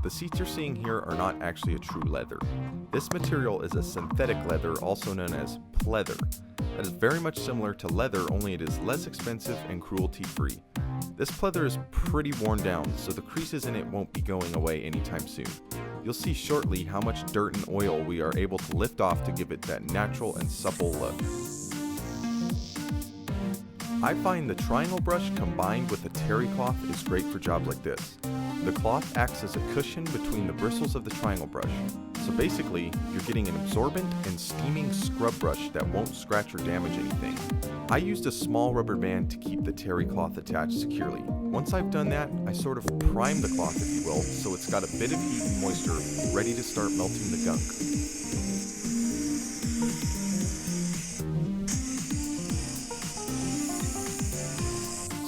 The seats you're seeing here are not actually a true leather. This material is a synthetic leather, also known as pleather, that is very much similar to leather, only it is less expensive and cruelty-free. This pleather is pretty worn down, so the creases in it won't be going away anytime soon. You'll see shortly how much dirt and oil we are able to lift off to give it that natural and supple look. I find the triangle brush combined with a terry cloth is great for jobs like this. The cloth acts as a cushion between the bristles of the triangle brush. So basically, you're getting an absorbent and steaming scrub brush that won't scratch or damage anything. I used a small rubber band to keep the terry cloth attached securely. Once I've done that, I sort of prime the cloth, if you will, so it's got a bit of heat and moisture ready to start melting the gunk.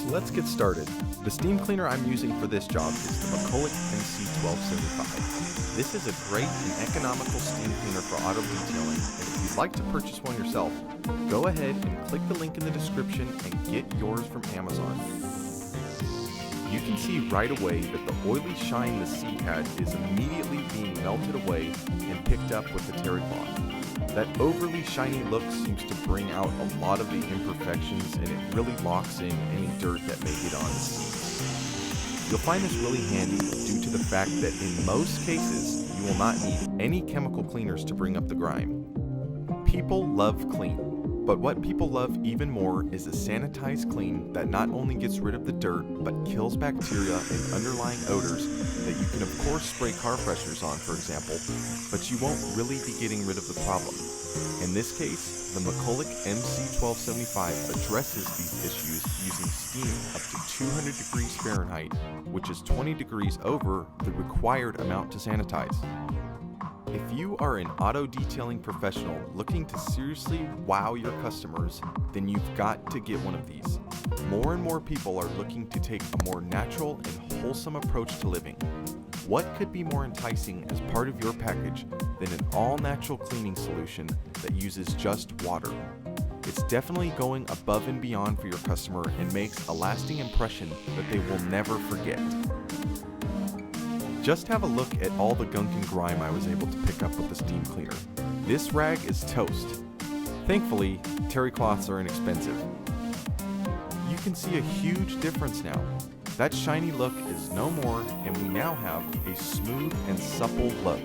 So let's get started. The steam cleaner I'm using for this job is the MC1275. This is a great and economical steam cleaner for auto detailing, and if you'd like to purchase one yourself, go ahead and click the link in the description and get yours from Amazon. You can see right away that the oily shine the seat had is immediately being melted away and picked up with the terry cloth. That overly shiny look seems to bring out a lot of the imperfections, and it really locks in any dirt that may get on the seat. You'll find this really handy due to the fact that in most cases, you will not need any chemical cleaners to bring up the grime. People love clean, but what people love even more is a sanitized clean that not only gets rid of the dirt, but kills bacteria and underlying odors that you can of course spray car fresheners on, for example, but you won't really be getting rid of the problem. In this case, the McCulloch MC1275 addresses these issues using steam up to 200 degrees Fahrenheit, which is 20 degrees over the required amount to sanitize. If you are an auto detailing professional looking to seriously wow your customers, then you've got to get one of these. More and more people are looking to take a more natural and wholesome approach to living. What could be more enticing as part of your package than an all-natural cleaning solution that uses just water? It's definitely going above and beyond for your customer and makes a lasting impression that they will never forget. Just have a look at all the gunk and grime I was able to pick up with the steam cleaner. This rag is toast. Thankfully, terry cloths are inexpensive. You can see a huge difference now. That shiny look is no more, and we now have a smooth and supple look.